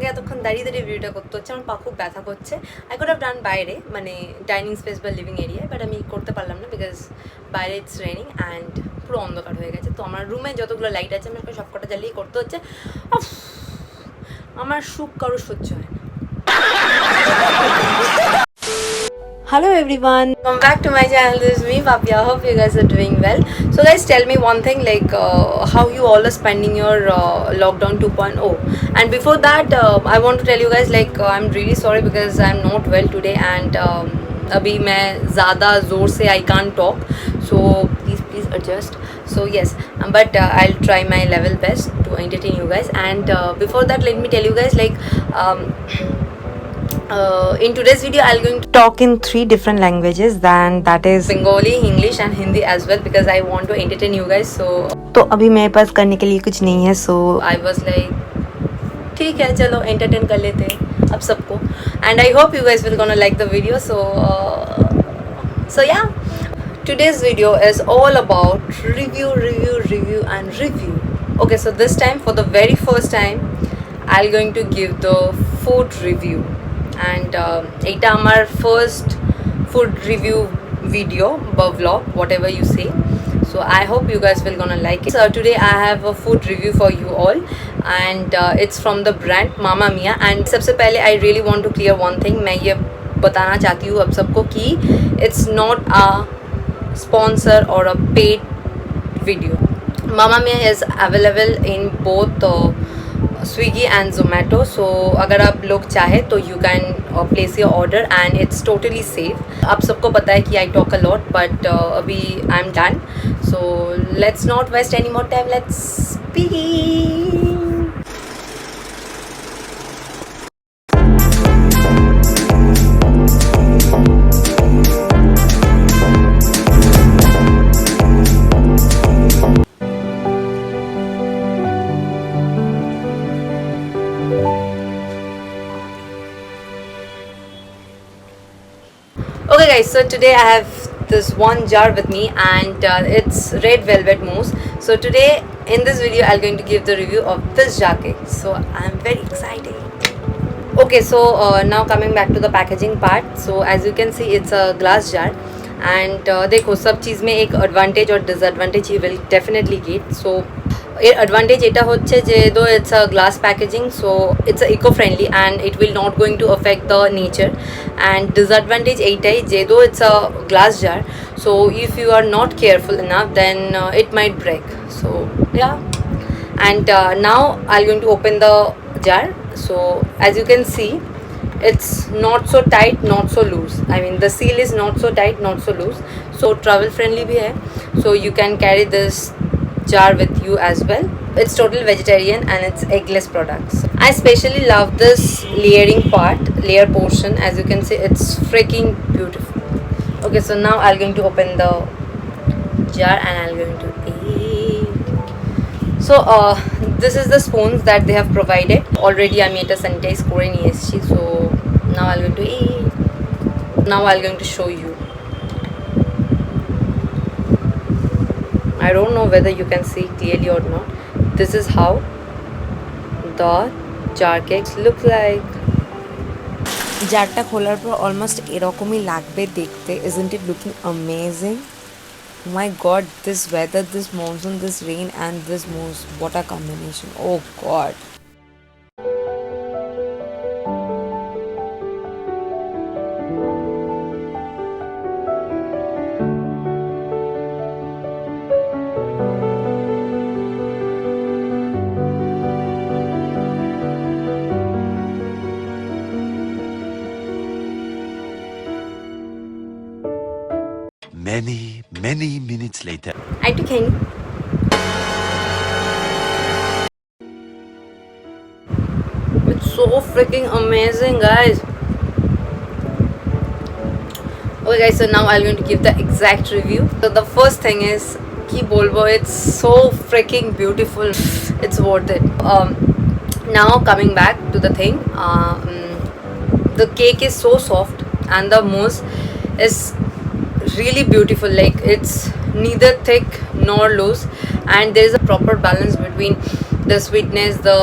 আমাকে এতক্ষণ দাঁড়িয়ে দাঁড়িয়ে ভিডিওটা করতে হচ্ছে, আমার পা খুব ব্যথা করছে। আই কুড হ্যাভ ডান বাইরে, মানে ডাইনিং স্পেস বা লিভিং এরিয়ায়, বাট আমি করতে পারলাম না বিকজ বাইরে ইটস রেনিং অ্যান্ড পুরো অন্ধকার হয়ে গেছে। তো আমার রুমে যতগুলো লাইট আছে আমাকে সব কটা জ্বালিয়ে করতে হচ্ছে। আমার সুখ কারো সহ্য হয় না। Hello everyone, welcome back to my channel. This is me Papya. Hope you guys are doing well. So guys, tell me one thing, like how you all are spending your lockdown 2.0. And before that, I want to tell you guys, like I'm really sorry because I'm not well today and अभी मैं ज़्यादा ज़ोर से I can't talk, so please adjust. So yes, but I'll try my level best to entertain you guys. And before that, let me tell you guys, like in today's video I'm going to talk in 3 different languages, then that is Bengali, English and Hindi as well, because I want to entertain you guys. So अभी मेरे पास करने के लिए कुछ नहीं है, so I was like ठीक है चलो entertain कर लेते हैं अब सबको, and I hope you guys will gonna like the video. So yeah, today's video is all about review and review. Okay, so this time for the very first time I'm going to give the food review, and এটা আমার first food review video or vlog, whatever you say. So I hope you guys will gonna like it. So today I have a food review for you all, and it's from the brand Mama Mia. And सबसे पहले I really want to clear one thing, मैं ये बताना चाहती हूँ अब सबको कि it's not a sponsor or a paid video. Mama Mia is available in both Swiggy and Zomato, so अगर आप लोग चाहे तो you can place your order and it's totally safe. आप सबको पता है कि I talk a lot, but अभी I'm done, so let's not waste any more time. Let's begin. Okay guys, so today I have this one jar with me, and it's red velvet mousse. So today in this video I'm going to give the review of this jar cake, so I'm very excited. Okay, so now coming back to the packaging part. So as you can see, it's a glass jar, and देखो सब चीज़ में एक advantage और disadvantage you will definitely get. So advantage এটা হচ্ছে যে though it's a glass packaging, so it's a eco-friendly and it will not going to affect the nature. And disadvantage এইটাই যে though it's a glass jar, so if you are not careful enough, then it might break. So yeah, and now I'm going to open the jar. So as you can see, it's not so tight, not so loose. I mean the seal is not so tight, not so loose, so travel friendly भी है. So you can carry this jar with you as well. It's total vegetarian and it's eggless products. I especially love this layering part, layer portion. As you can see, it's freaking beautiful. Okay, so now I'm going to open the jar and I'm going to eat. So this is the spoons that they have provided already. I made a sanitize Korean ESG. So now I'm going to eat. Now I'm going to show you. I don't know whether you can see clearly or not. This is how the jar cakes look like. জারটা খোলার পর almost এরকমই লাগবে দেখতে. Isn't it looking amazing? My god, this weather, this monsoon, this rain and this mousse, what a combination. Oh god. Many minutes later. I took him. It's so freaking amazing, guys. Okay guys, so now I'm going to give the exact review. So the first thing is ki bolbo, it's so freaking beautiful. It's worth it. Now coming back to the thing, the cake is so soft and the mousse is really beautiful. Like it's neither thick nor loose, and there is a proper balance between the sweetness, the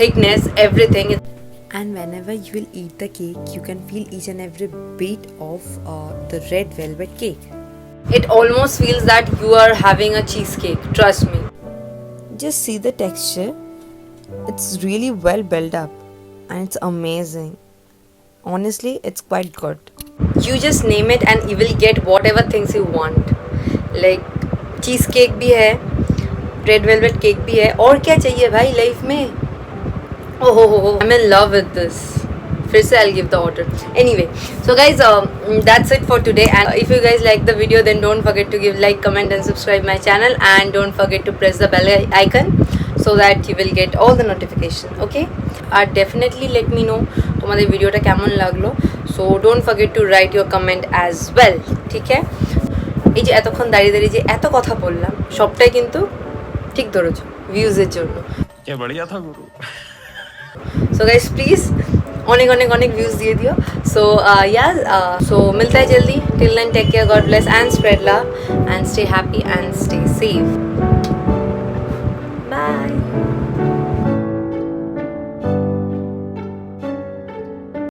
thickness, everything. And whenever you will eat the cake, you can feel each and every bit of the red velvet cake. It almost feels that you are having a cheesecake, trust me. Just see the texture. It's really well built up and it's amazing. Honestly, it's quite good. You just name it and you will get whatever things you want. Like cheesecake भी है, red velvet cake भी है, और क्या चाहिए भाई life में? Oh, I'm in love with this. फिर से I'll give the order. Anyway, so guys, that's it for today. And if you guys like the video, then don't forget to give like, comment, and subscribe my channel. And don't forget to press the bell icon so that you will get all the notification. Okay? Definitely let me know তোমাদের ভিডিওটা কেমন লাগলো. So don't forget to write your comment as well. ঠিক আছে? এই যে এতক্ষণ দাঁড়িয়ে দাঁড়িয়ে যে এত কথা বললাম, সবটাই কিন্তু ঠিক ধরেছো ভিউজের জন্য। क्या बढ़िया था गुरु। सो गाइस प्लीज অনেক অনেক অনেক ভিউজ দিয়ে দিও। সো সো मिलता है जल्दी। Till then take care, God bless and spread love and stay happy and stay safe. Bye.